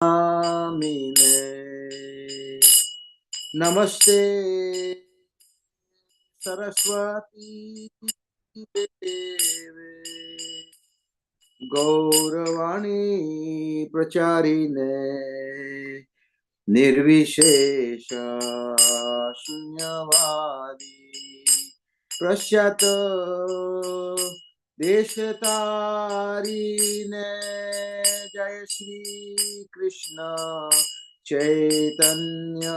स्वामिने नमस्ते सरस्वती देवे गौरवाणी प्रचारिणे निर्विशेष शून्यवादी प्रश्चात देशतारिणे जय श्री कृष्ण चैतन्य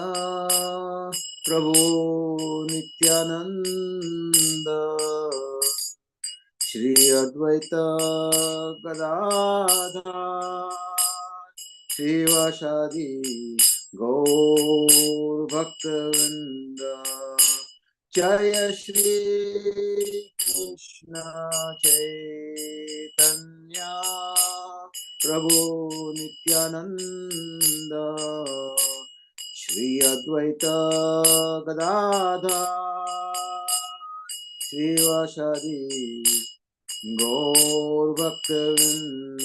प्रभु नित्यानंद श्री अद्वैत गदाधर श्रीवासादि गौर भक्तवृंद जय श्री कृष्ण चैतन्य प्रभु नित्यानंद श्री अद्वैत गदाधर श्रीवासादि गौर भक्तवृंद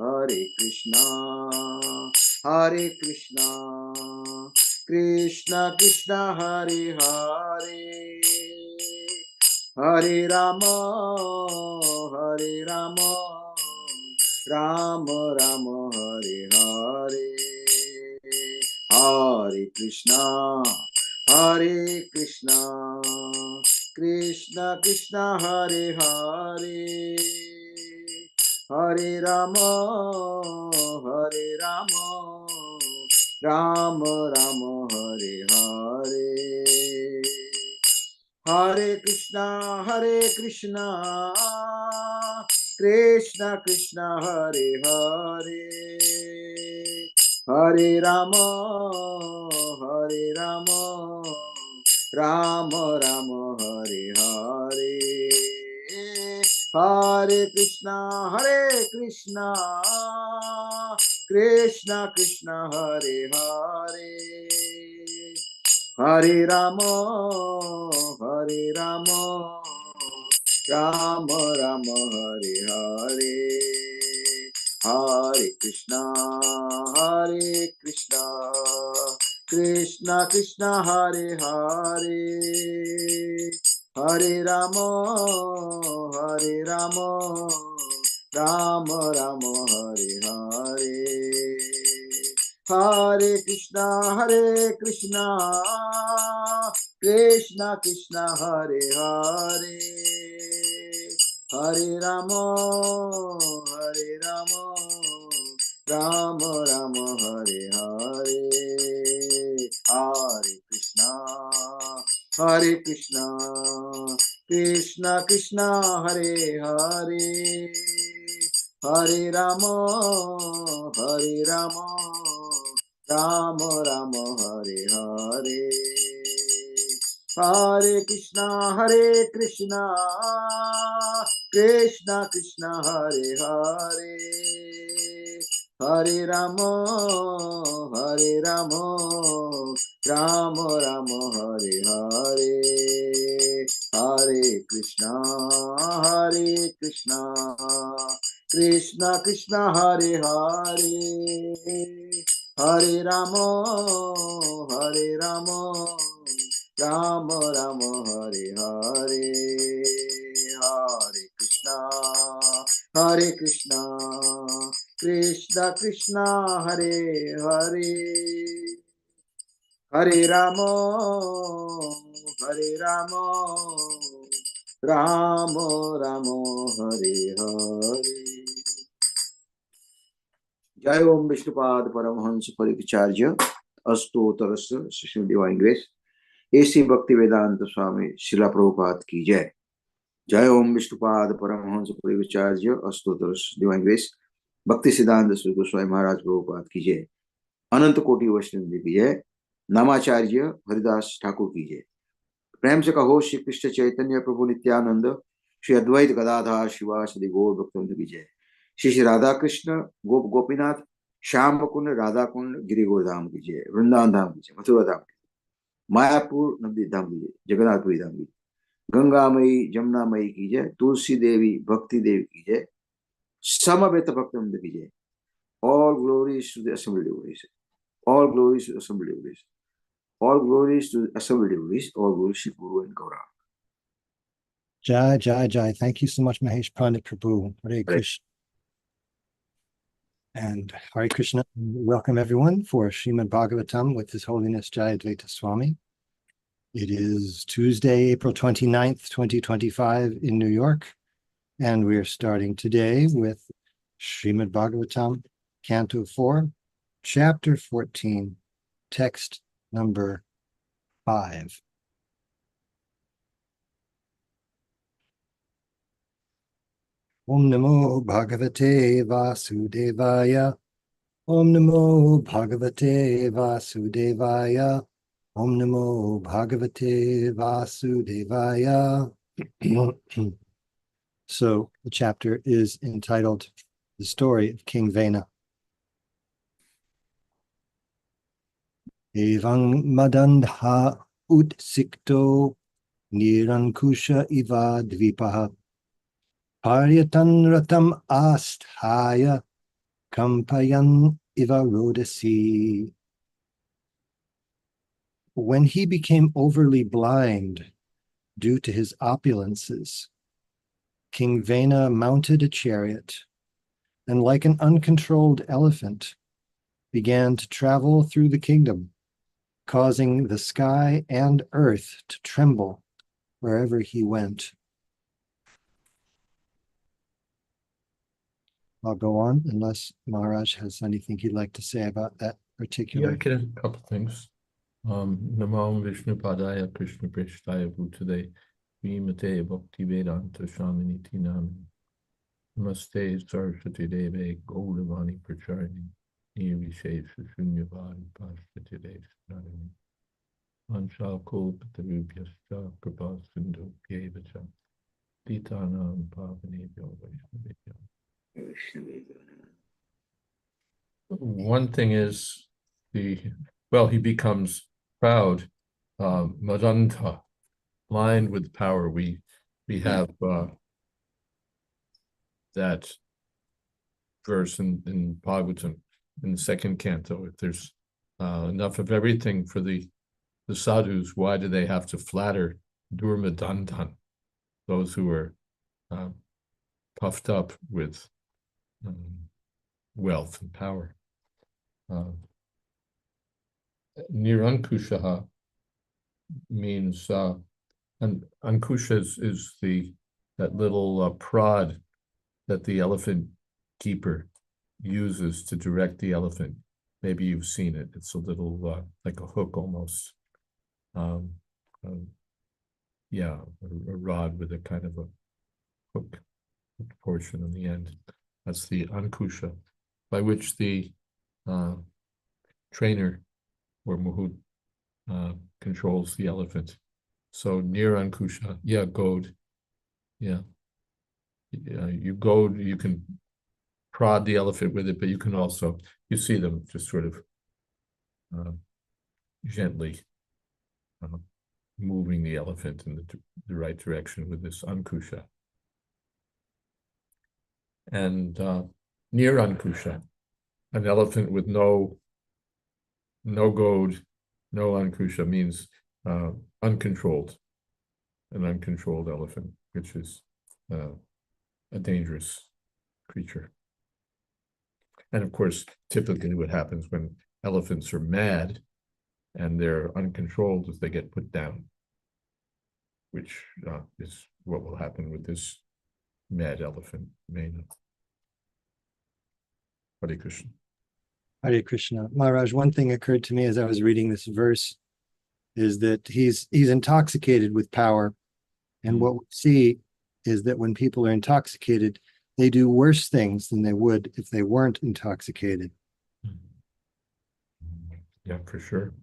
हरे कृष्णा कृष्ण कृष्ण हरे हरे हरे राम राम राम हरे हरे हरे कृष्णा कृष्ण कृष्ण हरे हरे हरे राम राम राम हरे हरे हरे कृष्णा कृष्ण कृष्ण हरे हरे हरे राम राम राम हरे हरे हरे कृष्णा कृष्ण कृष्ण हरे हरे हरे राम राम राम हरे हरे हरे कृष्णा कृष्ण कृष्ण हरे हरे हरे राम राम राम हरे हरे हरे कृष्णा कृष्ण कृष्ण हरे हरे हरे राम राम राम हरे हरे हरे कृष्णा कृष्ण कृष्ण हरे हरे हरे राम राम राम हरे हरे हरे कृष्णा कृष्ण कृष्ण हरे हरे हरे राम राम राम हरे हरे हरे कृष्णा कृष्ण कृष्ण हरे हरे हरे राम राम राम हरे हरे हरे कृष्णा कृष्ण कृष्ण हरे हरे हरे राम राम राम हरे हरे जय ओम विष्णुपाद परमहंस परिचार्य अस्तोतर Shri divine grace AC Bhakti Vedanta Swami Srila Prabhupada की जय। जय ओम विष्णुपाद परमहंस परिचार्य अस्तोतर डिवाइन ग्रेस भक्ति सिद्धांत श्री गोस्वामी महाराज प्रभुपाद की जय। अनंत कोटि वैष्णव की जय। नामाचार्य हरिदास ठाकुर की जय। प्रेम से कहो श्री कृष्ण चैतन्य प्रभु नित्यानंद श्री अद्वैत गदाधर शिवासदि गौर भक्तवृंद की जय। श्री श्री राधा कृष्ण गोप गोपीनाथ श्याम कुंड राधा कुंड गिरिगोर धाम की जय। वृंदावन धाम की जय। मथुरा धाम की जय। मायापुर नवदीप धाम की जय। जगन्नाथपुरी धाम की गंगा मई जमुना मई की जय। तुलसी देवी भक्ति देवी की जय। समवेत भक्तवृंद की जय। glories to the assembled devotees. All glories to the assembled devotees. All glories to the assembled devotees. All glories to Guru and Gauranga. Jai, Jai, Jai. Thank you so much, Mahesh Pandit Prabhu. Hare Krishna. And Hare Krishna. Welcome everyone for Srimad Bhagavatam with His Holiness Jayadvaita Swami. It is Tuesday, April 29th, 2025 in New York. And we are starting today with Srimad Bhagavatam, Canto 4, Chapter 14, text number 5. Om Namo Bhagavate Vasudevaya. Om Namo Bhagavate Vasudevaya. Om Namo Bhagavate Vasudevaya. So the chapter is entitled The Story of King Vena. Evang madandha utsikto nirankusha iva dvipaha paryatan ratam asthaya kampayan iva rodasi. When he became overly blind due to his opulences, King Vena mounted a chariot and, like an uncontrolled elephant, began to travel through the kingdom, causing the sky and earth to tremble wherever he went. I'll go on unless Maharaj has anything he'd like to say about that particular. Yeah, I can add a couple things. Namo Vishnu Padaya Krishna Prishtaya Bhutade Vimate Bhakti Vedanta Swami Tinam Namaste Saraswati Deve Gauravani Pracharini Nirvishesh Shunyavadi Pashtati Devstarani Anshal Kolpatarubhyascha Kripa Sindhu Pyevacha Titanam Pavanebhyo Vaishnavebhyo. One thing is he becomes proud, Madanta, blind with power. We have that verse in Bhagavatam in the second canto. If there's enough of everything for the sadhus, why do they have to flatter Durmadandan, those who are puffed up with wealth and power? Nirankushaha means, and Ankusha is that little prod that the elephant keeper uses to direct the elephant. Maybe you've seen it. It's a little like a hook almost. A rod with a kind of a hook portion on the end. That's the Ankusha, by which the trainer or Muhut controls the elephant. So near Ankusha, goad. You goad, you can prod the elephant with it, but you can also, you see them just sort of gently moving the elephant in the right direction with this Ankusha. And near Ankusha, an elephant with no goad, no Ankusha means uncontrolled, an uncontrolled elephant, which is a dangerous creature. And of course, typically what happens when elephants are mad and they're uncontrolled is they get put down, which is what will happen with this mad elephant, Vena. Hare Krishna. Hare Krishna. Maharaj, one thing occurred to me as I was reading this verse is that he's intoxicated with power. And what we see is that when people are intoxicated, they do worse things than they would if they weren't intoxicated. Yeah, for sure.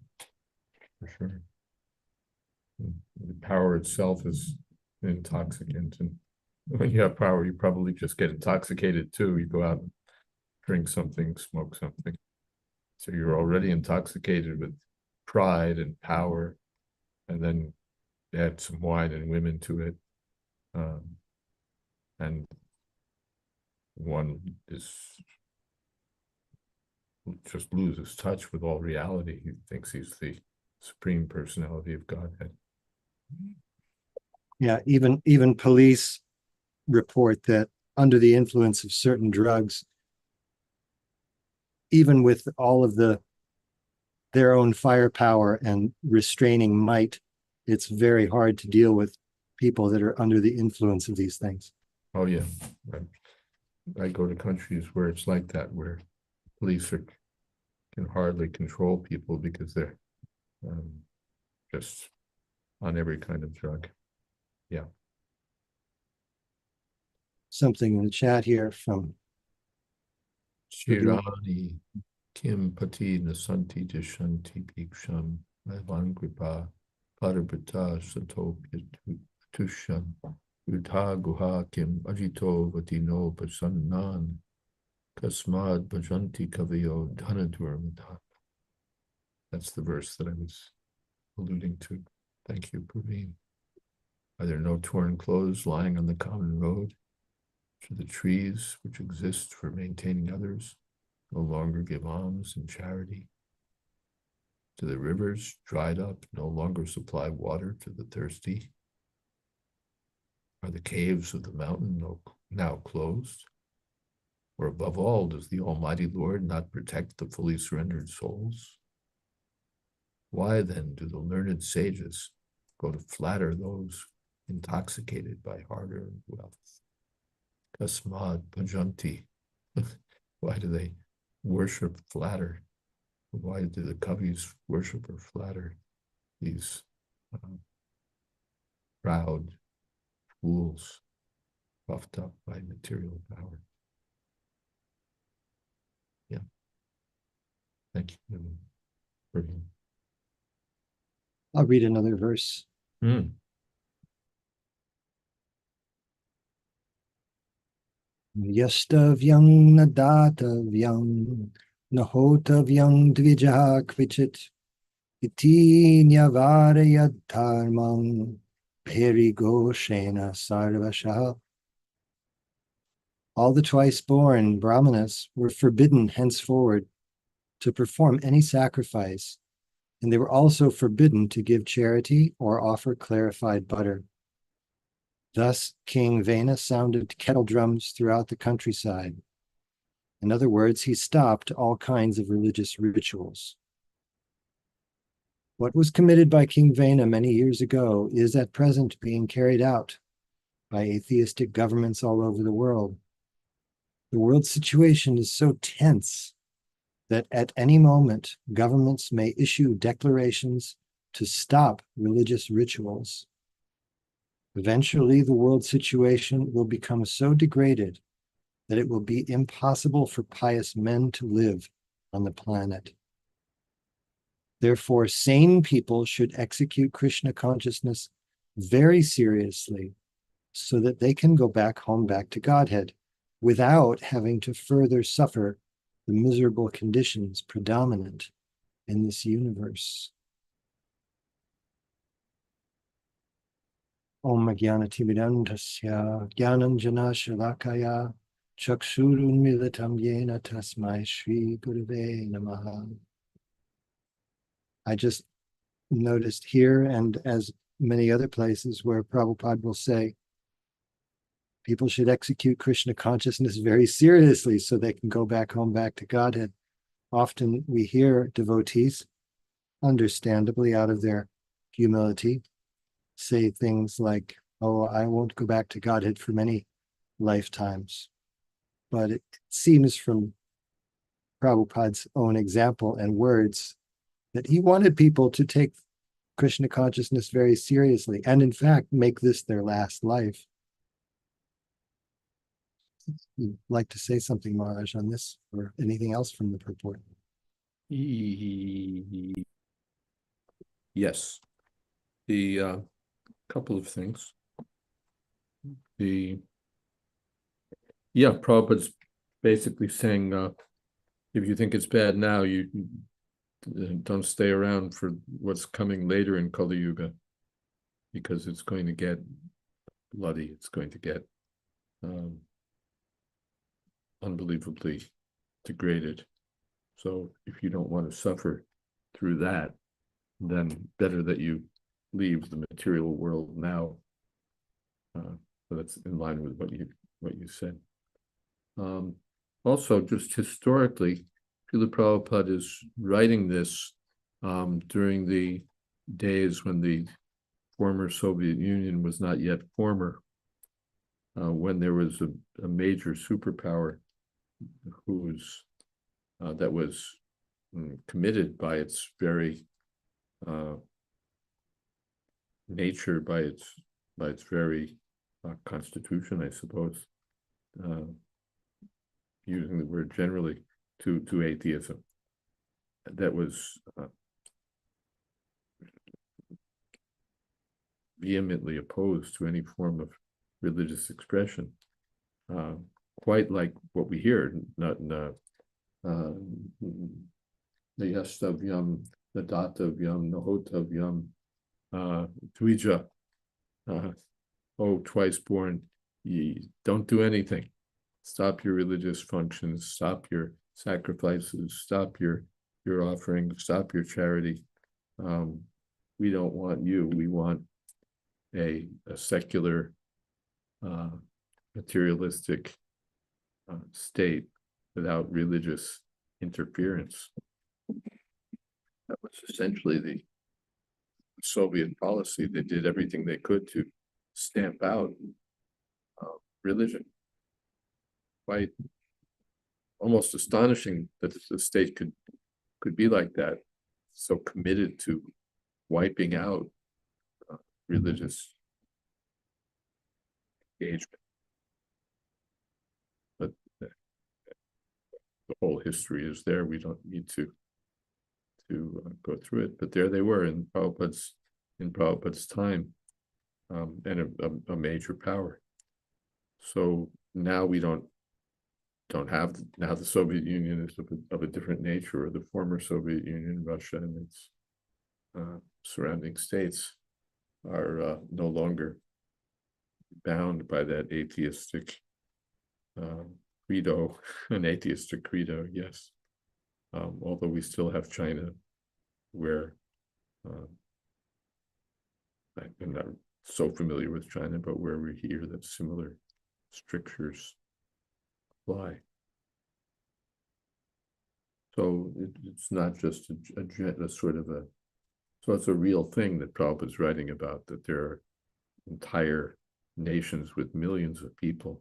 For sure. The power itself is an intoxicant. And when you have power, you probably just get intoxicated too. You go out and drink something, smoke something. So you're already intoxicated with pride and power, and then add some wine and women to it. And one is just loses touch with all reality. He thinks he's the supreme personality of Godhead. Yeah, even police report that under the influence of certain drugs, even with all of their own firepower and restraining might, it's very hard to deal with people that are under the influence of these things. Oh yeah, I go to countries where it's like that, where police can hardly control people because they're just on every kind of drug. Yeah. Something in the chat here from Shirani Kim Pati Nasanti Dishanti Bhiksham Vankripa Parabhata Sato Tusham Utha Guha Kim Ajito Vatino Pasannan Kasmad Bhajanti Kaviyo Dhanadurmadhan. That's the verse that I was alluding to. Thank you, Praveen. Are there no torn clothes lying on the common road? Should the trees which exist for maintaining others no longer give alms and charity? Do the rivers dried up no longer supply water to the thirsty? Are the caves of the mountain now closed? Or above all, does the Almighty Lord not protect the fully surrendered souls? Why then do the learned sages go to flatter those intoxicated by hard-earned wealth? Kasmad Bhajanti. Why do they worship, flatter? Why do the kavis worship or flatter these proud fools puffed up by material power? Yeah. Thank you. I'll read another verse. Yastavyam nadatavyam nahotavyam dvijaha kvichit iti nyavarayad dharmam perigoshena sarvashaha. All the twice-born brahmanas were forbidden henceforward to perform any sacrifice, and they were also forbidden to give charity or offer clarified butter. Thus, King Vena sounded kettle drums throughout the countryside. In other words, he stopped all kinds of religious rituals. What was committed by King Vena many years ago is at present being carried out by atheistic governments all over the world. The world situation is so tense that at any moment, governments may issue declarations to stop religious rituals. Eventually, the world situation will become so degraded that it will be impossible for pious men to live on the planet. Therefore, sane people should execute Krishna consciousness very seriously so that they can go back home, back to Godhead, without having to further suffer the miserable conditions predominant in this universe. Om Jnanatimidandasya Jnananjana Shalakaya Chakshurunmilitam Yena Tasmai Shri Gurave Namaha. I just noticed here, and as many other places, where Prabhupada will say people should execute Krishna consciousness very seriously so they can go back home, back to Godhead. Often we hear devotees, understandably out of their humility, say things like, oh, I won't go back to Godhead for many lifetimes. But it seems from Prabhupada's own example and words that he wanted people to take Krishna consciousness very seriously and, in fact, make this their last life. You'd like to say something, Maharaj, on this, or anything else from the purport? Yes. The couple of things. Prabhupada's basically saying, if you think it's bad now, you don't stay around for what's coming later in Kali Yuga, because it's going to get bloody. It's going to get unbelievably degraded. So if you don't want to suffer through that, then better that you leave the material world now. So that's in line with what you said. Also, just historically, Srila Prabhupada is writing this during the days when the former Soviet Union was not yet former, when there was a major superpower that was committed by its very nature, by its very constitution, I suppose, using the word generally, to atheism. That was vehemently opposed to any form of religious expression, quite like what we hear, not Yastavyam, Nadatavyam, Nahotavyam, Dvija, twice born, ye don't do anything. Stop your religious functions, stop your sacrifices, stop your offerings, stop your charity. We don't want you. We want a secular, materialistic state without religious interference. That was essentially the Soviet policy. They did everything they could to stamp out religion. Quite almost astonishing that the state could be like that, so committed to wiping out religious engagement. But the whole history is there. We don't need to go through it. But there they were in Prabhupada's time, and a major power. So now we don't have, now the Soviet Union is of a different nature, or the former Soviet Union, Russia and its surrounding states are no longer bound by that atheistic credo, an atheistic credo, yes. Although we still have China, where I'm not so familiar with China, but where we hear that similar strictures apply. So it's not just a sort of a, so it's a real thing that Prabhupada is writing about, that there are entire nations with millions of people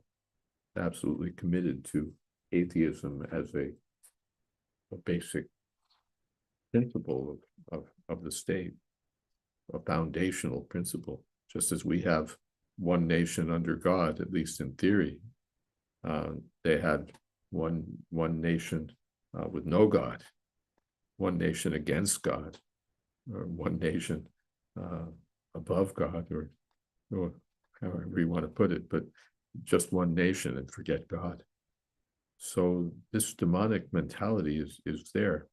absolutely committed to atheism as a basic principle of the state, a foundational principle, just as we have one nation under God, at least in theory. They had one nation with no God, one nation against God, or one nation above God, or however you want to put it, but just one nation and forget God. So this demonic mentality is there.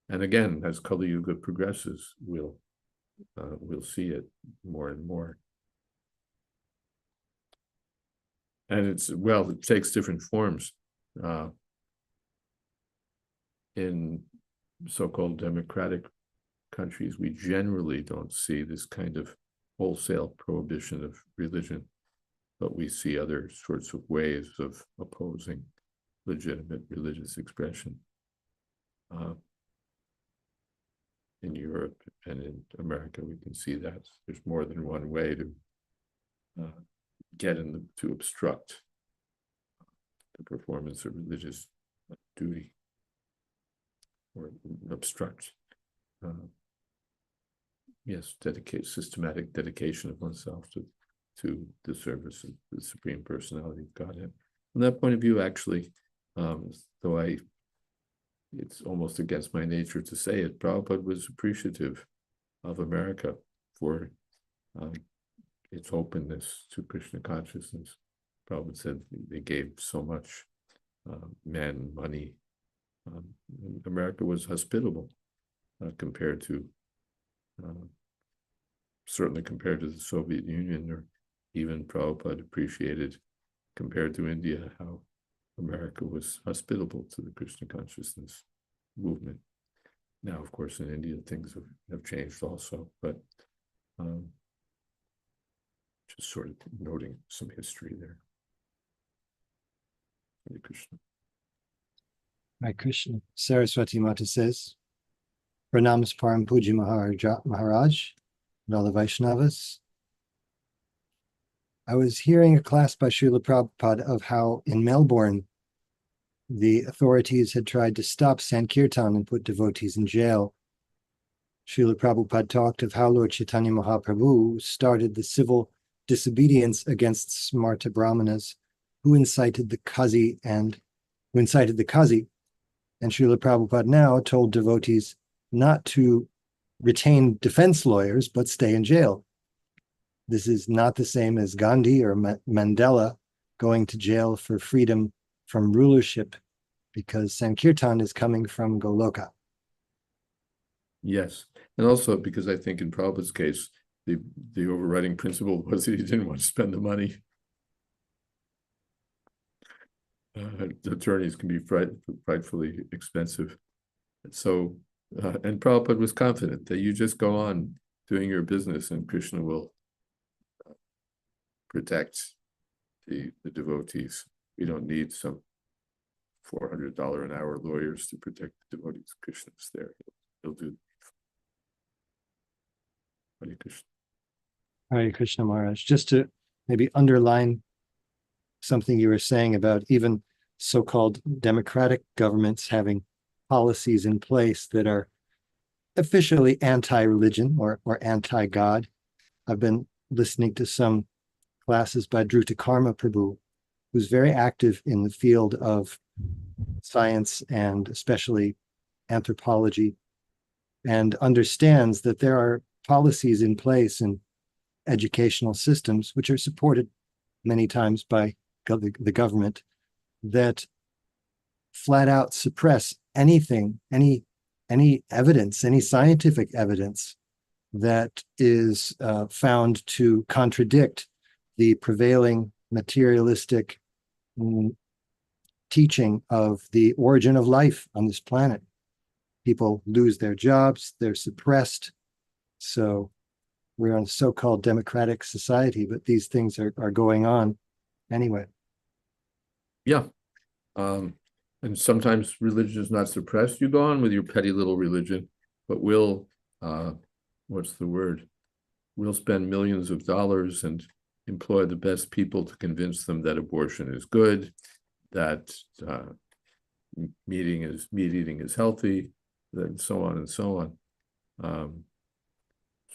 And again, as Kali Yuga progresses, we'll see it more and more. And it takes different forms. In so-called democratic countries, we generally don't see this kind of wholesale prohibition of religion, but we see other sorts of ways of opposing legitimate religious expression. In Europe and in America, we can see that there's more than one way to to obstruct the performance of religious duty, or obstruct, systematic dedication of oneself to the service of the Supreme Personality of Godhead. From that point of view, actually, though it's almost against my nature to say it, Prabhupada was appreciative of America for its openness to Krishna consciousness. Prabhupada said they gave so much, men, money. America was hospitable compared to, certainly compared to the Soviet Union, or even Prabhupada appreciated, compared to India, how America was hospitable to the Krishna consciousness movement. Now, of course, in India, things have changed also, but just sort of noting some history there. Hare Krishna. Hare Krishna. Saraswati Mata says, Pranams Param Puji Maharaj, and all the Vaishnavas. I was hearing a class by Srila Prabhupada of how in Melbourne, the authorities had tried to stop Sankirtan and put devotees in jail. Srila Prabhupada talked of how Lord Chaitanya Mahaprabhu started the civil disobedience against Smarta Brahmanas who incited the Kazi. And Srila Prabhupada now told devotees not to retain defense lawyers, but stay in jail. This is not the same as Gandhi or Mandela going to jail for freedom from rulership, because Sankirtan is coming from Goloka. Yes, and also because I think in Prabhupada's case, the overriding principle was that he didn't want to spend the money. Attorneys can be frightfully expensive. So, and Prabhupada was confident that you just go on doing your business and Krishna will protect the devotees. We don't need some $400 an hour lawyers to protect the devotees. Krishna's there. He'll do. Hare Krishna. Hare Krishna Maharaj. Just to maybe underline something you were saying about even so-called democratic governments having policies in place that are officially anti-religion or anti-God. I've been listening to some classes by Dhruta Karma Prabhu, who's very active in the field of science and especially anthropology, and understands that there are policies in place in educational systems which are supported many times by the government that flat out suppress anything, any evidence, any scientific evidence that is found to contradict the prevailing materialistic teaching of the origin of life on this planet. People lose their jobs, they're suppressed. So we're in a so-called democratic society, but these things are going on anyway. Yeah. And sometimes religion is not suppressed. You go on with your petty little religion, but we'll, what's the word? We'll spend millions of dollars and employ the best people to convince them that abortion is good, that meat eating is healthy, and so on and so on.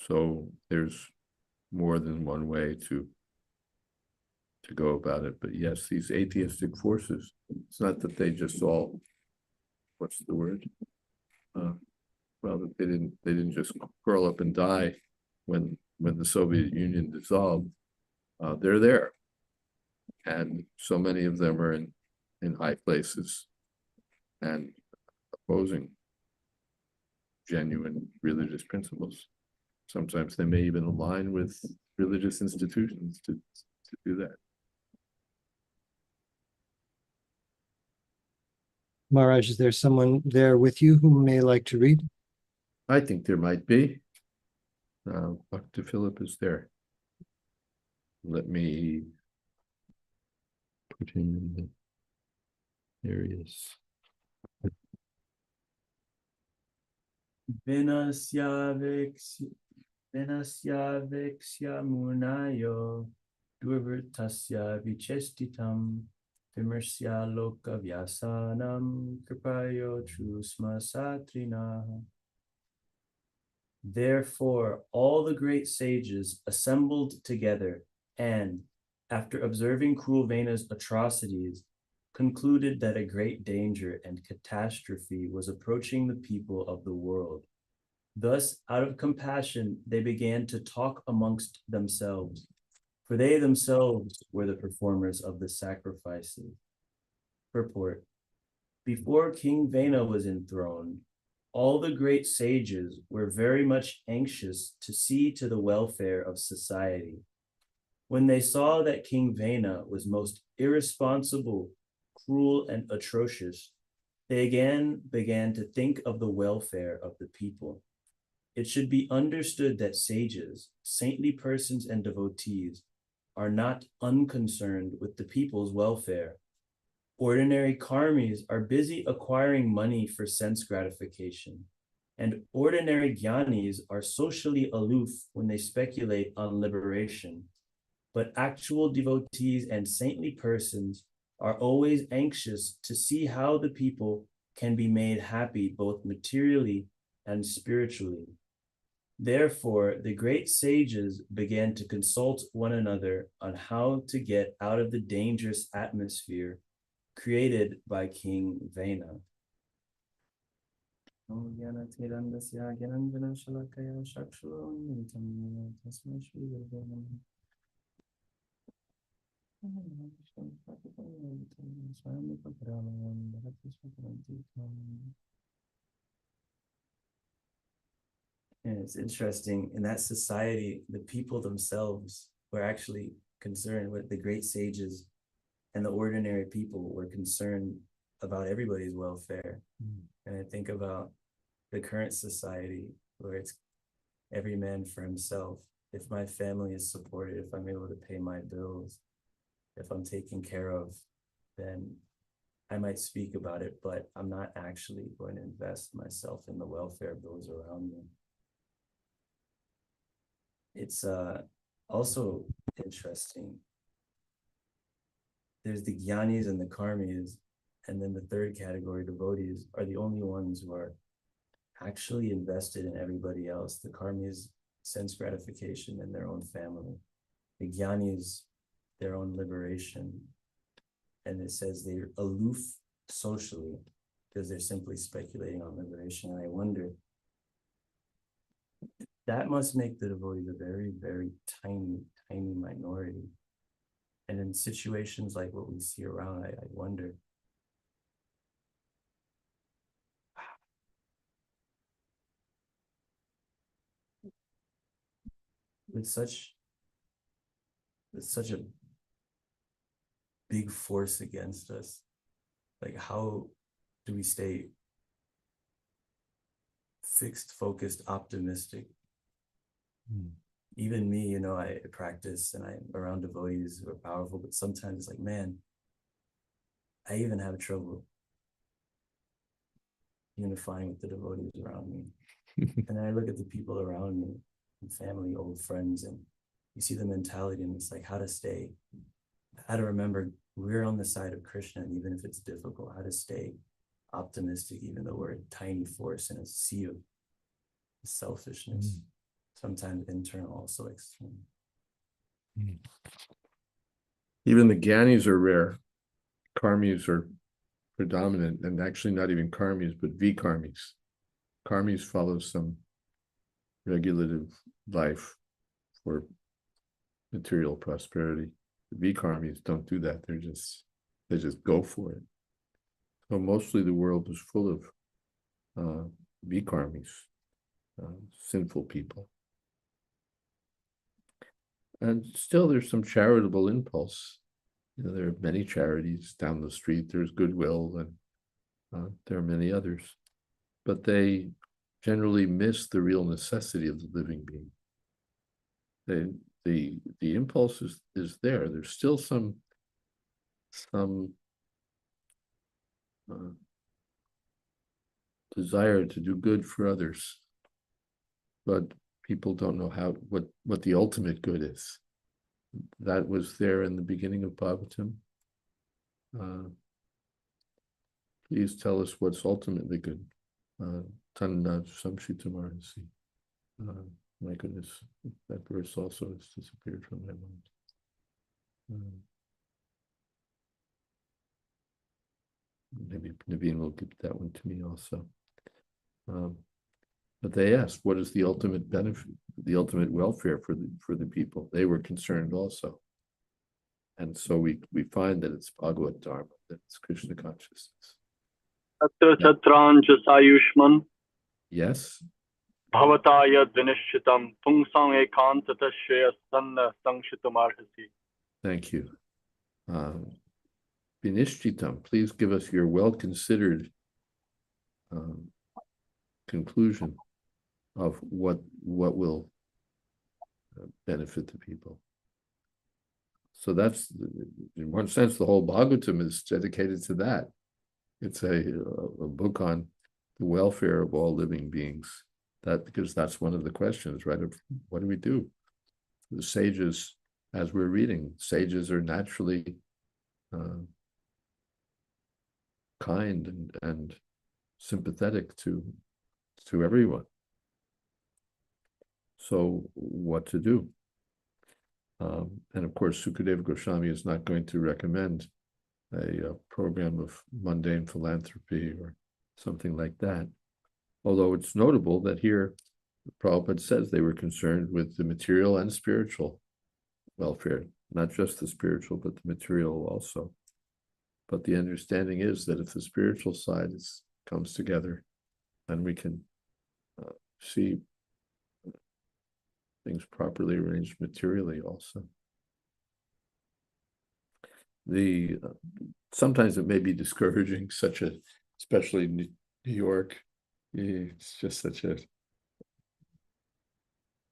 So there's more than one way to go about it. But yes, these atheistic forces, it's not that they just all, what's the word? Well, they didn't just curl up and die when the Soviet Union dissolved. They're there, and so many of them are in high places and opposing genuine religious principles. Sometimes they may even align with religious institutions to do that. Maharaj, is there someone there with you who may like to read? I think there might be. Dr. Philip is there. Let me put him in the areas. Venasya vexya munayo durvirtasya vichestitam vimersya loka vyasanam kripayo chusma satrina. Therefore, all the great sages assembled together and, after observing cruel Vena's atrocities, concluded that a great danger and catastrophe was approaching the people of the world. Thus, out of compassion, they began to talk amongst themselves, for they themselves were the performers of the sacrifices. Purport: before King Vena was enthroned, all the great sages were very much anxious to see to the welfare of society. When they saw that King Vena was most irresponsible, cruel, and atrocious, They again began to think of the welfare of the people. It should be understood that sages, saintly persons, and devotees are not unconcerned with the people's welfare. Ordinary karmis are busy acquiring money for sense gratification, and ordinary jnanis are socially aloof when they speculate on liberation. But actual devotees and saintly persons are always anxious to see how the people can be made happy both materially and spiritually. Therefore, the great sages began to consult one another on how to get out of the dangerous atmosphere created by King Vena. And it's interesting, in that society, the people themselves were actually concerned with the great sages, and the ordinary people were concerned about everybody's welfare. And I think about the current society where it's every man for himself. If my family is supported, if I'm able to pay my bills, if I'm taken care of, then I might speak about it, but I'm not actually going to invest myself in the welfare of those around me. It's also interesting. There's the jnanis and the karmis, and then the third category, devotees, are the only ones who are actually invested in everybody else. The karmis, sense gratification and their own family. The jnanis, their own liberation. And it says they're aloof socially because they're simply speculating on liberation. And I wonder, that must make the devotees a very, very tiny, tiny minority. And in situations like what we see around, I wonder, with such a big force against us, like how do we stay fixed, focused, optimistic? Even me, I practice and I'm around devotees who are powerful, but sometimes it's like, man, I even have trouble unifying with the devotees around me. And then I look at the people around me, family, old friends, and you see the mentality, and it's like how to remember we're on the side of Krishna, and even if it's difficult, how to stay optimistic, even though we're a tiny force in a sea of selfishness. Sometimes internal, also external. Even the Gyanis are rare. Karmis are predominant, and actually not even karmis, but vikarmis. Karmis follow some regulative life for material prosperity. The vikarmis don't do that. They just go for it. So mostly the world is full of vikarmis, sinful people. And still there's some charitable impulse. There are many charities down the street. There's Goodwill, and there are many others. But they generally miss the real necessity of the living being. The impulse is there. There's still some desire to do good for others, but people don't know what the ultimate good is. That was there in the beginning of Bhagavatam. Please tell us what's ultimately good. Tanna Samshitamarasi. My goodness, that verse also has disappeared from my mind. Maybe Naveen will give that one to me also. But they asked, what is the ultimate benefit, the ultimate welfare for the people? They were concerned also. And so we find that it's Bhagavad Dharma, that it's Krishna consciousness. Tatra Chatrancha Sayushman. Yes. Bhavataya Dinishchitam Pungsang Ekantata Shreyasanna Sangshitam. Thank you. Vinishchitam, please give us your well-considered conclusion of what will benefit the people. So that's, in one sense, the whole Bhagavatam is dedicated to that. It's a book on the welfare of all living beings. Because that's one of the questions, right? Of what do we do? The sages, as we're reading, sages are naturally kind and sympathetic to everyone. So what to do? And of course, Sukadeva Goswami is not going to recommend a program of mundane philanthropy or something like that. Although it's notable that here, Prabhupada says they were concerned with the material and spiritual welfare, not just the spiritual, but the material also. But the understanding is that if the spiritual side comes together, then we can see things properly arranged materially also. Sometimes it may be discouraging, especially New York. It's just such a,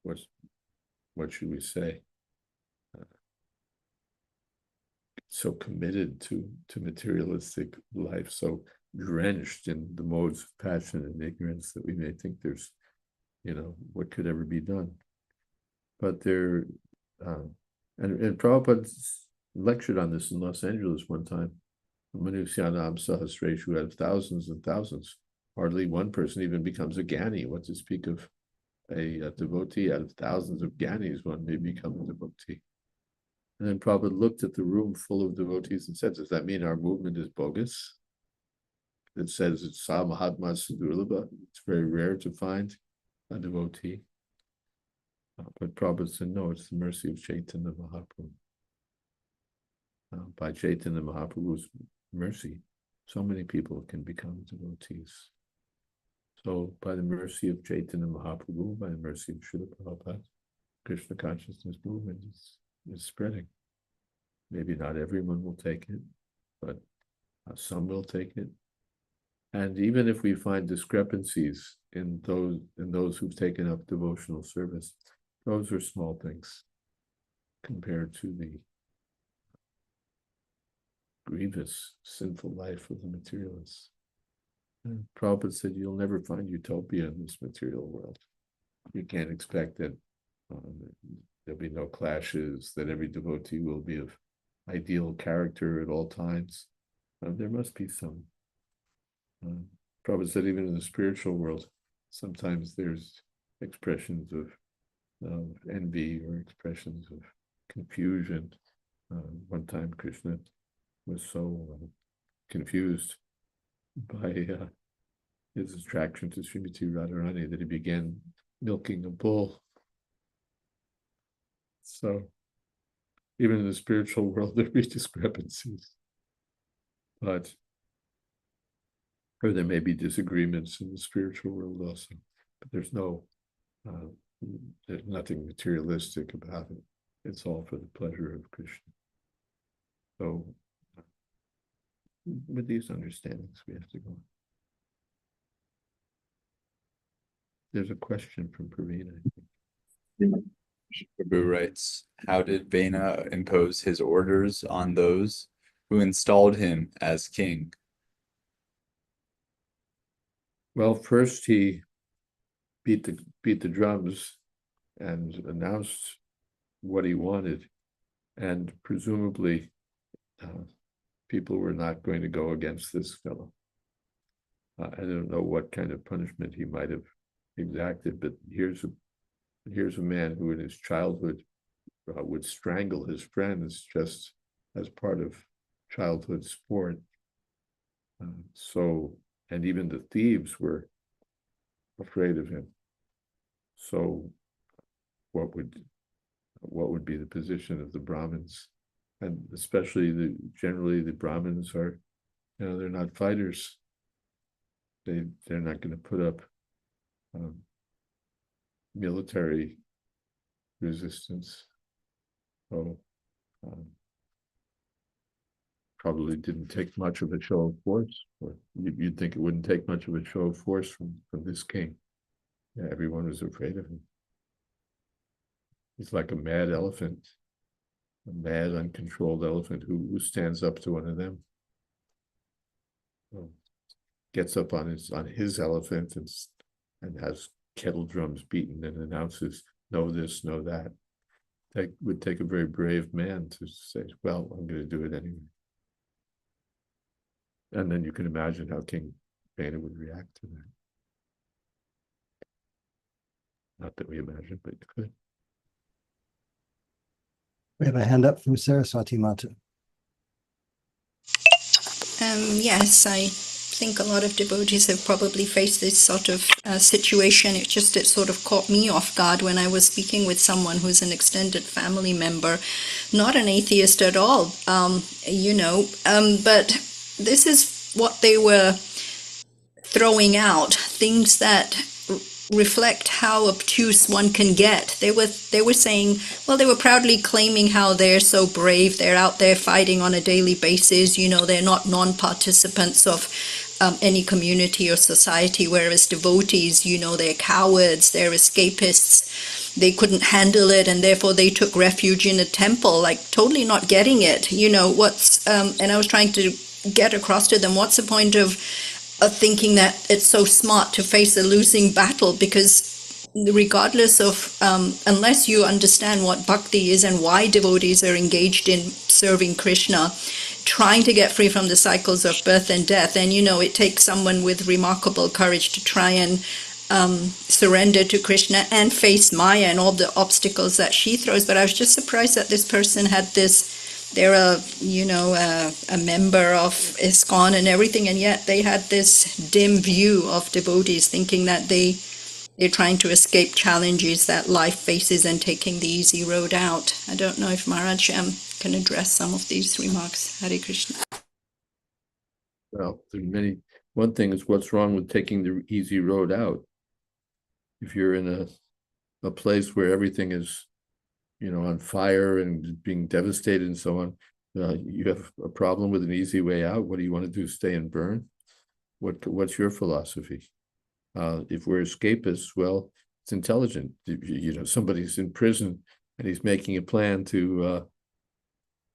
what should we say? So committed to materialistic life, so drenched in the modes of passion and ignorance that we may think there's, what could ever be done. But and Prabhupada lectured on this in Los Angeles one time. Manusyanam Sahasreshu, out of thousands and thousands, hardly one person even becomes a Gyani. What to speak of a devotee? Out of thousands of Gyanis, one may become a devotee. And then Prabhupada looked at the room full of devotees and said, does that mean our movement is bogus? It says it's Sa Mahatma Sadurlabha. It's very rare to find a devotee. But Prabhupada said, no, it's the mercy of Chaitanya Mahaprabhu. By Chaitanya Mahaprabhu's mercy, so many people can become devotees. So by the mercy of Chaitanya Mahaprabhu, by the mercy of Srila Prabhupada, Krishna consciousness movement is spreading. Maybe not everyone will take it, but some will take it. And even if we find discrepancies in those who've taken up devotional service, those are small things compared to the grievous, sinful life of the materialists. And Prabhupada said, you'll never find utopia in this material world. You can't expect that there'll be no clashes, that every devotee will be of ideal character at all times. There must be some. Prabhupada said even in the spiritual world, sometimes there's expressions of envy or expressions of confusion. One time Krishna was so confused by his attraction to Srimati Radharani that he began milking a bull. So even in the spiritual world, there'd be discrepancies. Or there may be disagreements in the spiritual world also. But there's nothing materialistic about it. It's all for the pleasure of Krishna. So with these understandings, we have to go on. There's a question from Pravina, I think. Prabhu writes, how did Vena impose his orders on those who installed him as king? Well, first he beat the drums and announced what he wanted, and presumably people were not going to go against this fellow. I don't know what kind of punishment he might have exacted, but here's a man who in his childhood would strangle his friends just as part of childhood sport. And even the thieves were afraid of him. So what would be the position of the Brahmins? And especially generally the Brahmins are, they're not fighters. They're not going to put up military resistance. So probably didn't take much of a show of force. Or you'd think it wouldn't take much of a show of force from this king. Yeah, everyone was afraid of him. He's like a mad elephant, a mad, uncontrolled elephant who stands up to one of them. Well, gets up on his elephant and has kettle drums beaten and announces, know this, know that. That would take a very brave man to say, well, I'm going to do it anyway. And then you can imagine how King Bena would react to that. Not that we imagine, but you could. We have a hand up from Saraswati Mata. Yes, I think a lot of devotees have probably faced this sort of situation. It sort of caught me off guard when I was speaking with someone who's an extended family member, not an atheist at all, but this is what they were throwing out, things that reflect how obtuse one can get. They were saying, well, they were proudly claiming how they're so brave, they're out there fighting on a daily basis, they're not non-participants of any community or society, whereas devotees, they're cowards, they're escapists, they couldn't handle it, and therefore they took refuge in a temple, like totally not getting it. And I was trying to get across to them, what's the point of thinking that it's so smart to face a losing battle, because regardless of, unless you understand what bhakti is and why devotees are engaged in serving Krishna, trying to get free from the cycles of birth and death, and it takes someone with remarkable courage to try and surrender to Krishna and face Maya and all the obstacles that she throws. But I was just surprised that this person had this. They're a member of ISKCON and everything, and yet they had this dim view of devotees, thinking that they're trying to escape challenges that life faces and taking the easy road out. I don't know if Maharaj can address some of these remarks. Hare Krishna. Well, there are many. One thing is, what's wrong with taking the easy road out? If you're in a place where everything is on fire and being devastated and so on, you have a problem with an easy way out. What do you want to do? Stay and burn? What's your philosophy? If we're escapists, well, it's intelligent. Somebody's in prison and he's making a plan to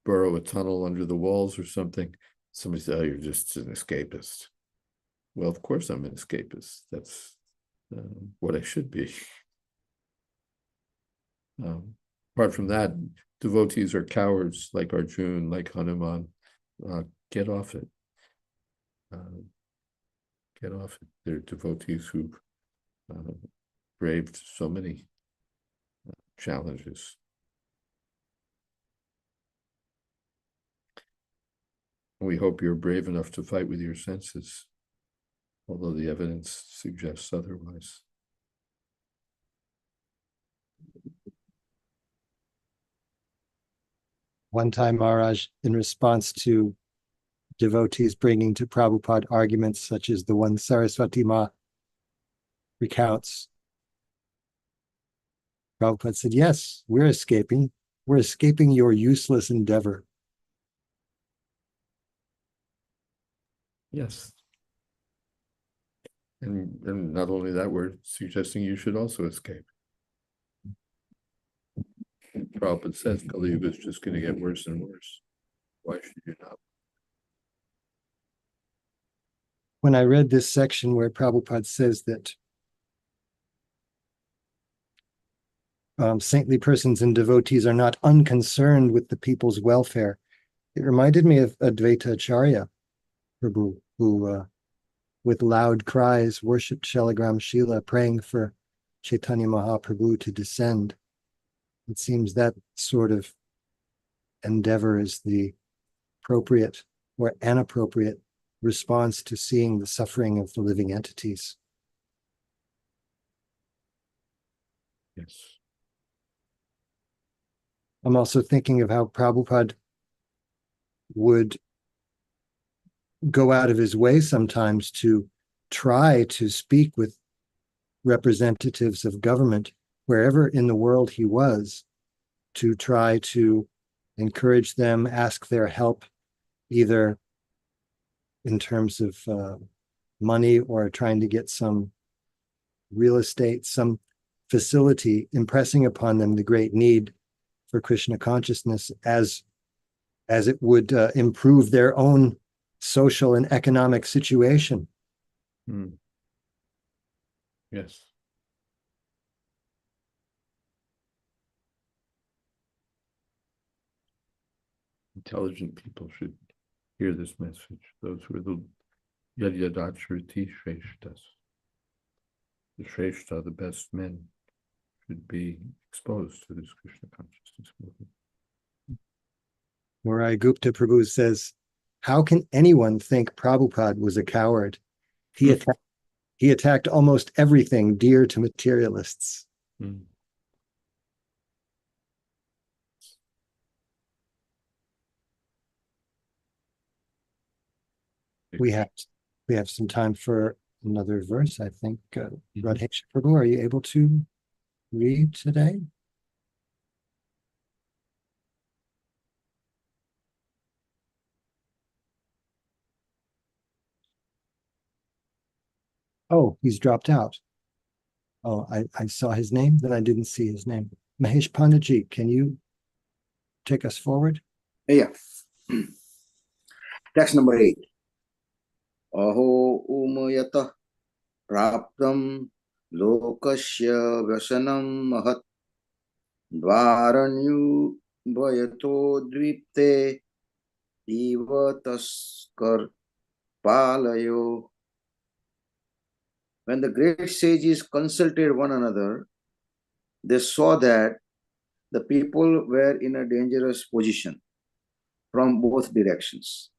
burrow a tunnel under the walls or something. Somebody says, oh, you're just an escapist. Well, of course I'm an escapist. That's what I should be. Apart from that, devotees are cowards like Arjuna, like Hanuman. Get off it. Get off it. They're devotees who braved so many challenges. We hope you're brave enough to fight with your senses, although the evidence suggests otherwise. One time, Maharaj, in response to devotees bringing to Prabhupada arguments such as the one Saraswati Ma recounts, Prabhupada said, yes, we're escaping. We're escaping your useless endeavor. Yes. And not only that, we're suggesting you should also escape. Prabhupada says Kali Yuga is just going to get worse and worse. Why should you not? When I read this section where Prabhupada says that saintly persons and devotees are not unconcerned with the people's welfare, it reminded me of Advaita Acharya Prabhu, who with loud cries worshipped Shalagram Shila, praying for Chaitanya Mahaprabhu to descend. It seems that sort of endeavor is the appropriate or inappropriate response to seeing the suffering of the living entities. Yes. I'm also thinking of how Prabhupada would go out of his way sometimes to try to speak with representatives of government wherever in the world he was, to try to encourage them, ask their help either in terms of money or trying to get some real estate, some facility, impressing upon them the great need for Krishna consciousness as it would improve their own social and economic situation. Yes. Intelligent people should hear this message. Those who are the Yadadachariti Shreshtas. The Shreshta, the best men, should be exposed to this Krishna consciousness movement. Morai Gupta Prabhu says, how can anyone think Prabhupada was a coward? He attacked almost everything dear to materialists. We have some time for another verse, I think. Radhesha Prabhu, are you able to read today? Oh, he's dropped out. Oh, I saw his name, then I didn't see his name. Mahesh Panditji, can you take us forward? Yeah. Text number 8. Aho umayata praptam lokasya vyasanam mahat dvaranyu vayato dvipte iva taskar palayo. When the great sages consulted one another, they saw that the people were in a dangerous position from both directions.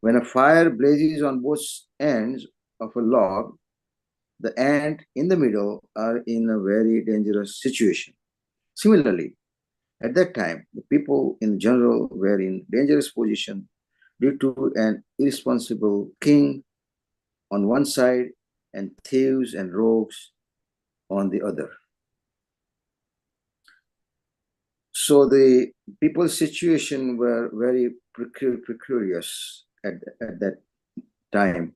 When a fire blazes on both ends of a log, the ant in the middle are in a very dangerous situation. Similarly, at that time, the people in general were in dangerous position due to an irresponsible king on one side and thieves and rogues on the other. So the people's situation were very precarious at that time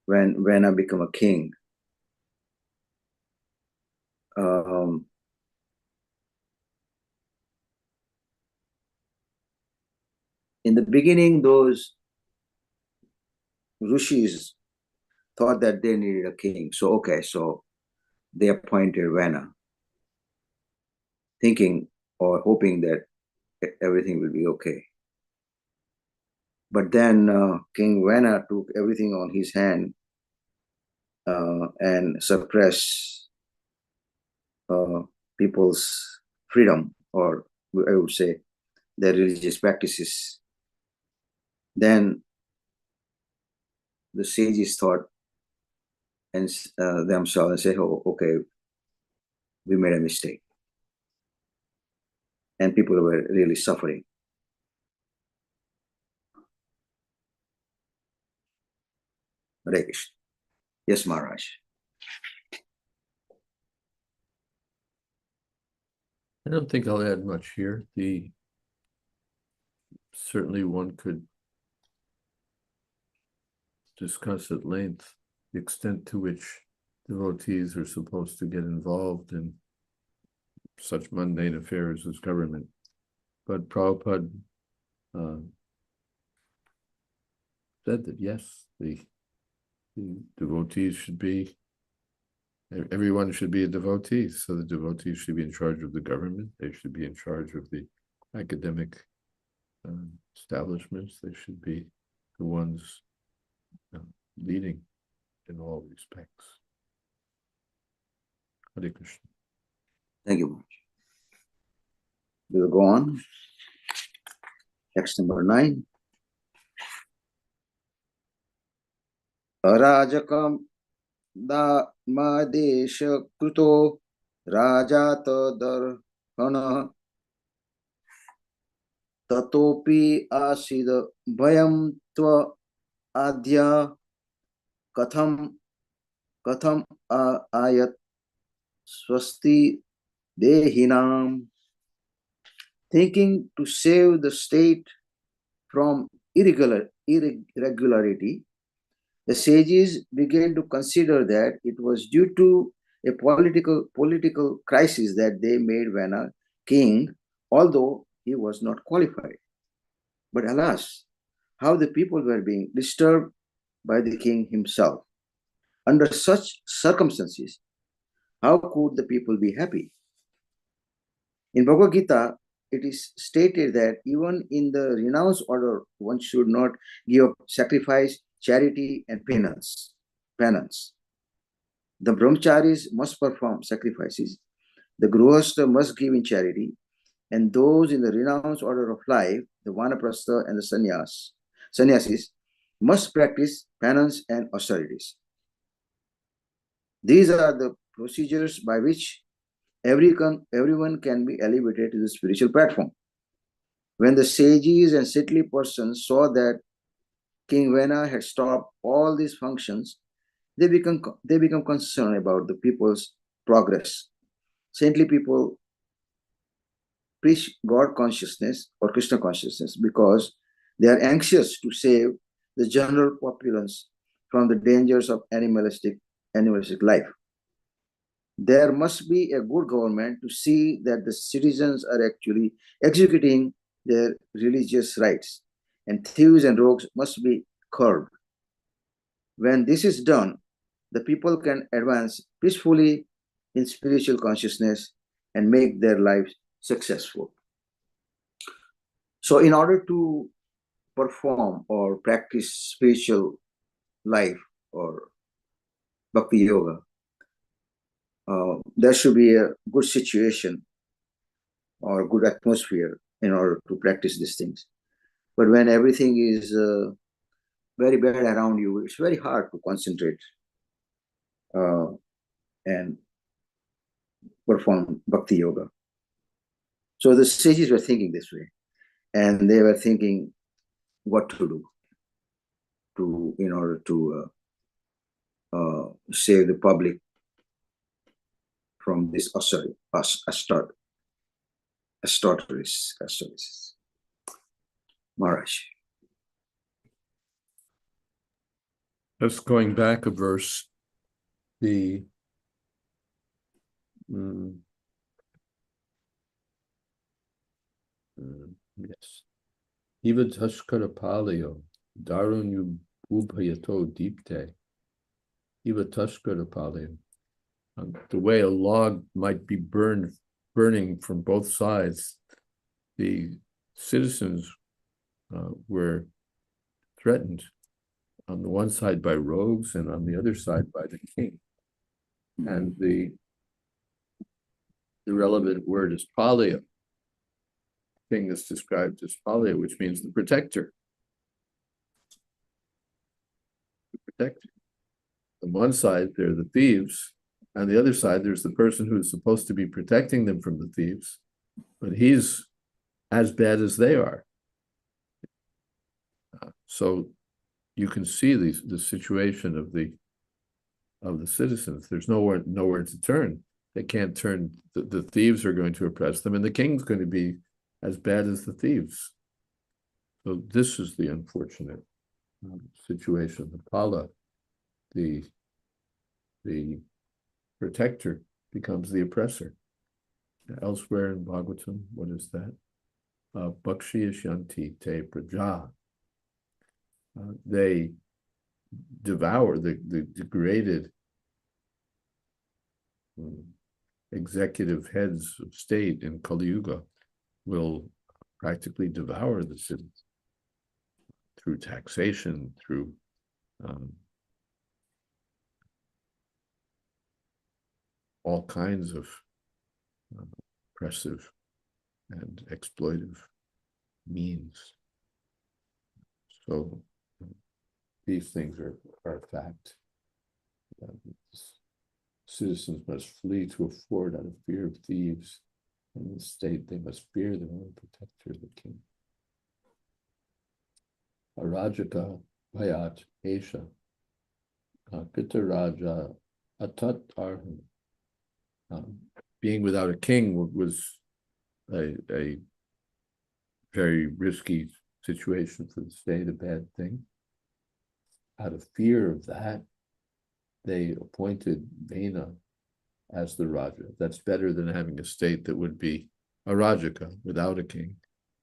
when I become a king. In the beginning, those rishis thought that they needed a king. So they appointed Vana, thinking or hoping that everything will be okay. But then King Vana took everything on his hand and suppressed people's freedom, or I would say their religious practices. Then the sages thought and themselves and say, oh, okay, we made a mistake. And people were really suffering. Hare Krishna. Yes, Maharaj. I don't think I'll add much here. Certainly one could discuss at length the extent to which devotees are supposed to get involved in such mundane affairs as government. But Prabhupada said that yes, the devotees should be, everyone should be a devotee, so the devotees should be in charge of the government, they should be in charge of the academic establishments, they should be the ones leading in all respects. Hare Krishna. Thank you much. We will go on. Text number 9. Arajakam da madesha kruto rajata darhana tatopi asida bhayam tva adya katham ayat swasti dehinam. Thinking to save the state from irregularity, the sages began to consider that it was due to a political crisis that they made Vena king, although he was not qualified. But alas, how the people were being disturbed by the king himself. Under such circumstances, how could the people be happy? In Bhagavad Gita, it is stated that even in the renounced order, one should not give up sacrifice, charity, and penance. The brahmacharis must perform sacrifices, the grihastha must give in charity, and those in the renounced order of life, the vanaprastha and the sannyasis, must practice penance and austerities. These are the procedures by which everyone can be elevated to the spiritual platform. When the sages and saintly persons saw that King Vena had stopped all these functions, they become concerned about the people's progress. Saintly people preach God consciousness or Krishna consciousness because they are anxious to save the general populace from the dangers of animalistic life. There must be a good government to see that the citizens are actually executing their religious rights, and thieves and rogues must be curbed. When this is done, the people can advance peacefully in spiritual consciousness and make their lives successful. So in order to perform or practice spiritual life or bhakti yoga, there should be a good situation or good atmosphere in order to practice these things. But when everything is very bad around you, it's very hard to concentrate and perform bhakti yoga. So the sages were thinking this way, and they were thinking what to do in order to save the public from this astorities. Maharaj. Just going back a verse, yes. Eva Tashkarapalio, Darunyu Ubhayato Deepte, Eva Tashkarapalio. The way a log might be burning from both sides, the citizens were threatened on the one side by rogues and on the other side by the king. And the relevant word is palio. King is described as palio, which means the protector. The protector. On one side, there are the thieves. On the other side, there's the person who is supposed to be protecting them from the thieves, but he's as bad as they are. So you can see the situation of the citizens. There's nowhere to turn. They can't turn. The thieves are going to oppress them, and the king's going to be as bad as the thieves. So this is the unfortunate situation. The pala, the protector, becomes the oppressor. Elsewhere in Bhagavatam, what is that? Bhakshiyashanti te praja. They devour the degraded executive heads of state in Kali Yuga will practically devour the citizens through taxation, through all kinds of oppressive and exploitive means. So these things are a fact. Citizens must flee to a fort out of fear of thieves. In the state, they must fear their own protector, the king. Arajaka Bhayat Esha Pitaraja Atat Arhan. Being without a king was a very risky situation for the state a bad thing. Out of fear of that, they appointed Vena as the Raja. That's better than having a state that would be a Rajaka without a king.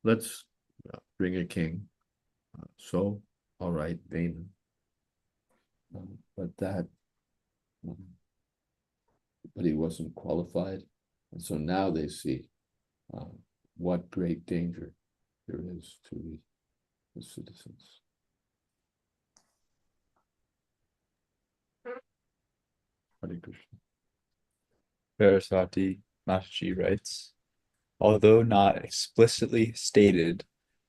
Let's bring a king. So, all right, Vena. But he wasn't qualified. And so now they see what great danger there is to the citizens. Hare Krishna. Saraswati Mataji writes, although not explicitly stated,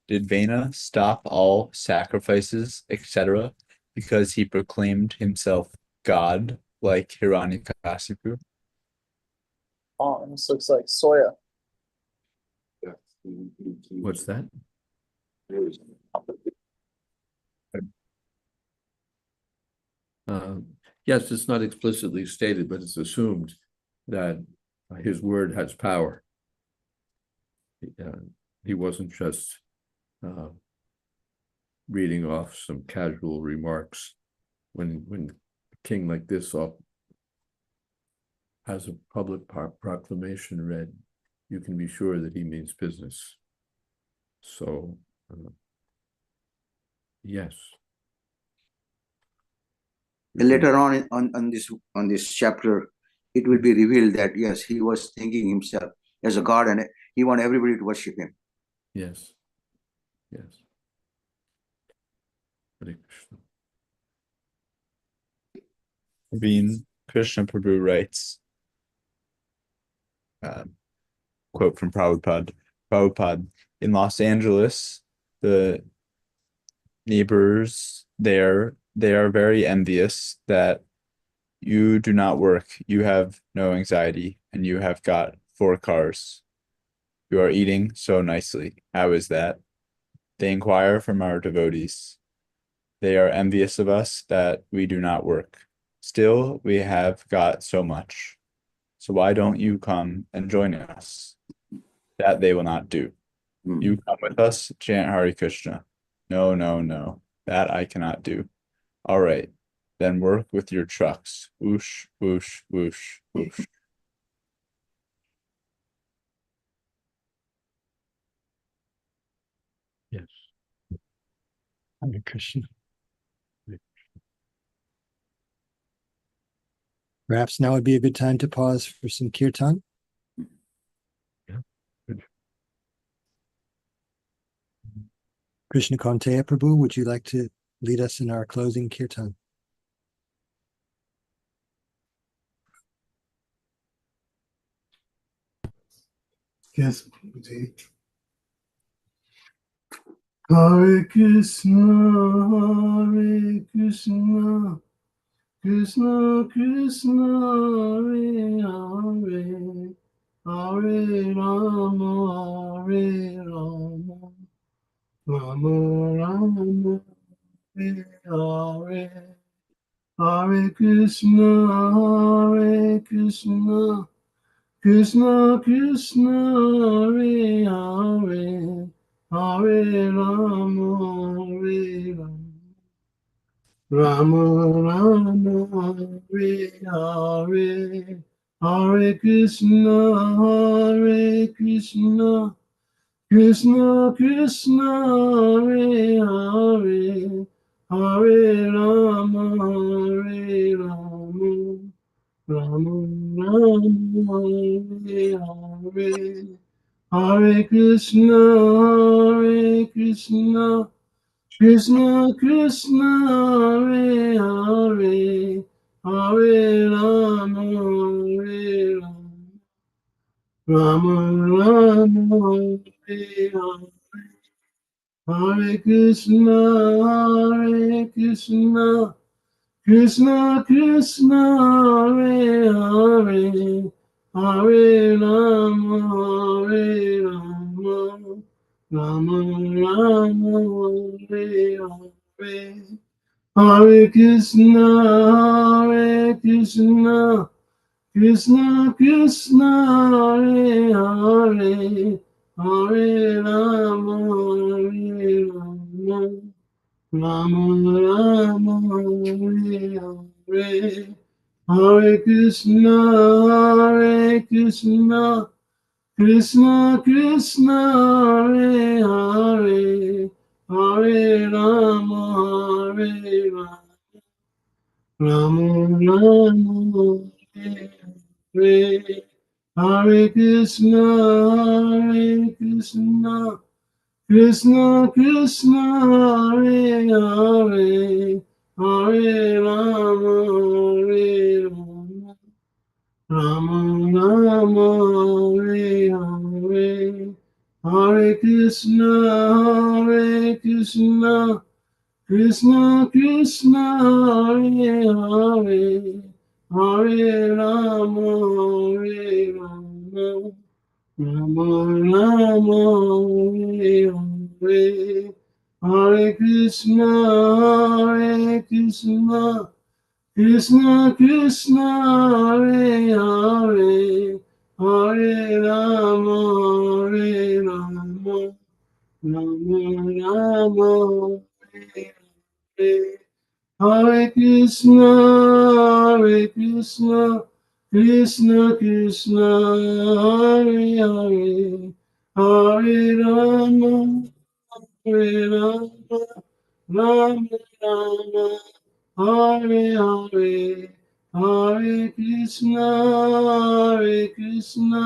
did Vena stop all sacrifices, etc., because he proclaimed himself God, like Hiranyakasipu? Oh, this looks like soya. What's that? Yes, it's not explicitly stated, but it's assumed that his word has power. He wasn't just reading off some casual remarks. When a king like this has a public proclamation read, you can be sure that he means business. So, yes. Later on this chapter, it will be revealed that yes, he was thinking himself as a god, and he wanted everybody to worship him. Yes. Yes. Hare Krishna. Raveen Krishna Prabhu writes, quote from Prabhupada, in Los Angeles, the neighbors there, they are very envious that you do not work, you have no anxiety, and you have got 4 cars. You are eating so nicely. How is that? They inquire from our devotees. They are envious of us that we do not work. Still, we have got so much. So why don't you come and join us? That they will not do. You come with us, chant Hare Krishna. No, no, no. That I cannot do. All right. Then work with your trucks. Whoosh, whoosh, whoosh, whoosh. Yes. Hare Krishna. Perhaps now would be a good time to pause for some kirtan. Yeah. Good. Krishna Kanteya Prabhu, would you like to lead us in our closing kirtan? Yes, Hare Krishna, Hare Krishna, Krishna Krishna, Hare Hare, Hare Rama, Hare Rama, Rama Rama, Hare Hare, Hare Krishna, Hare Krishna, Krishna Krishna, Hare Hare, Hare Rama, Hare Rama, Rama Rama, Hare Hare, Hare Krishna, Hare Krishna, Krishna Krishna, Hare Hare, Hare Rama, Hare Rama, Rama Rama, Hare Hare, Hare Krishna, Hare Krishna, Krishna Krishna, Hare Hare, Hare Rama, Hare Rama, Rama Rama, Hare Hare, Hare Krishna, Hare Krishna, Krishna Krishna, Hare Hare, Hare Rama, Hare Rama, Rama Rama, Hare Hare, Hare Krishna, Hare Krishna, Krishna Krishna, Hare Hare, Hare Rama, Hare Rama, Rama Rama, Hare Hare, Hare Krishna, Hare Krishna, Krishna Krishna, Hare Hare, Hare Rama, Hare Rama, Rama Rama, Hare Hare, Hare Krishna, Hare Krishna, Krishna Krishna, Hare Hare, Hare Rama, Hare Rama, Rama Rama, Hare Hare, Hare Krishna, Hare Krishna, Krishna Krishna, Hare Hare, Hare Rama, Hare Rama, Rama Rama, Hare Hare, Hare Krishna, Hare Krishna, Krishna Krishna, Hare Hare, Hare Rama, Hare Rama, Rama Rama, Hare Hare, Hare Krishna, Hare Krishna, Krishna Krishna, Hare Hare, Hare Rama, Hare Rama, Rama Rama, Hare Hare, Hare Krishna, Hare Krishna,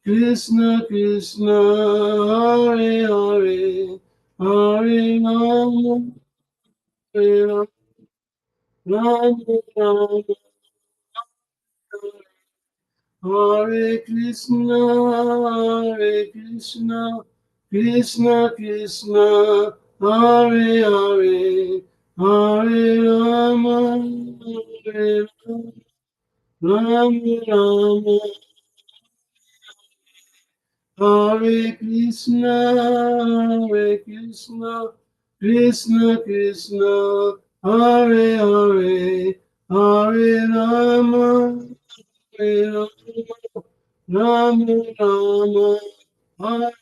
Krishna Krishna, Hare Hare, Hare Rama, Hare Rama, Rama Rama, Hare Krishna, Hare Krishna, Krishna Krishna, Hare Hare, Hare Rama, Hare Rama, Rama Rama, Hare Krishna, Hare Krishna, Krishna Krishna, Hare Hare, Hare Rama, Hare Rama, Rama Rama, Hare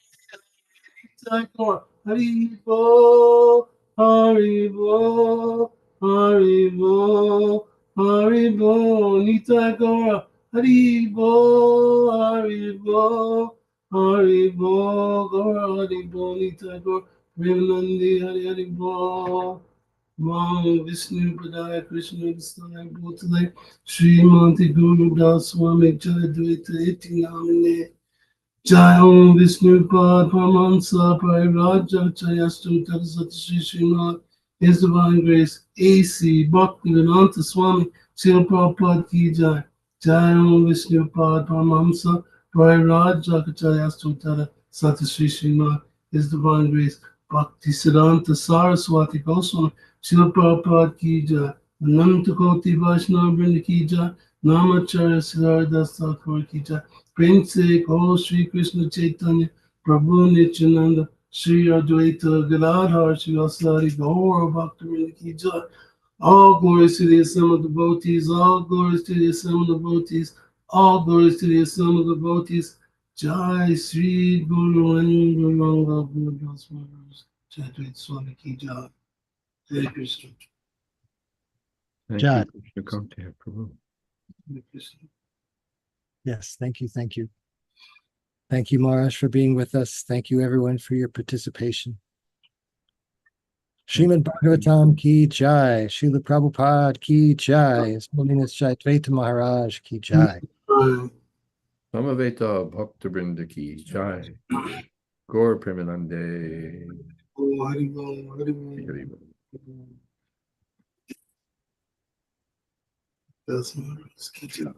Thakur, Haribo, Haribo, Haribo, Haribo, Nitagora, Haribo, Haribo, Haribo, Gora, Haribo, Nitagora, Premanandi, Haribo, Ram Vishnu Padaya Krishna Vistaya Bhutale, Srimad Guru Das Swami Jayadvaita Iti Namine, Jai Om Vishnu Pad Paramahansa Pariraja Chayastu Tadasat Sri Srimad, His Divine Grace, A.C. Bhaktivedanta Swami, Srila Prabhupada Ki Jai, Jai Om Vishnu Pad Paramahansa Pariraja Chayastu Tadasat Sri Srimad, His Divine Grace, Bhakti Siddhanta Saraswati Goswami, Srila Prabhupada Ki Jai, Ananta Koti Vaishnava Vrinda Ki Jai, Namacharya Siddhardas Thakur Ki Jai, Prince Ko Sri Krishna Chaitanya, Prabhu Nityananda, Sri Advaita Gadadhar, Sri Asari Gaura Bhaktivinoda Ki Jai. All glories to the assembled devotees, all glories to the assembled devotees, all glories to the assembled devotees. Jai Sri Guru and Guru Guru Das Maharaj, Jayadvaita Swami Ki Jai. Hare Krishna. Thank Jai. you, Krishna Kanti, Prabhu. Hare Krishna. Yes, thank you, thank you. Thank you, Maharaj, for being with us. Thank you, everyone, for your participation. Srimad Bhagavatam Ki Jai, Srila Prabhupada Ki Jai, His Holiness Jayadvaita Maharaj Ki Jai. Samaveta Bhaktivinoda Ki Jai. Gaur Premanande. Oh, Haribo, Haribo. That's Maharaj Ki Jai.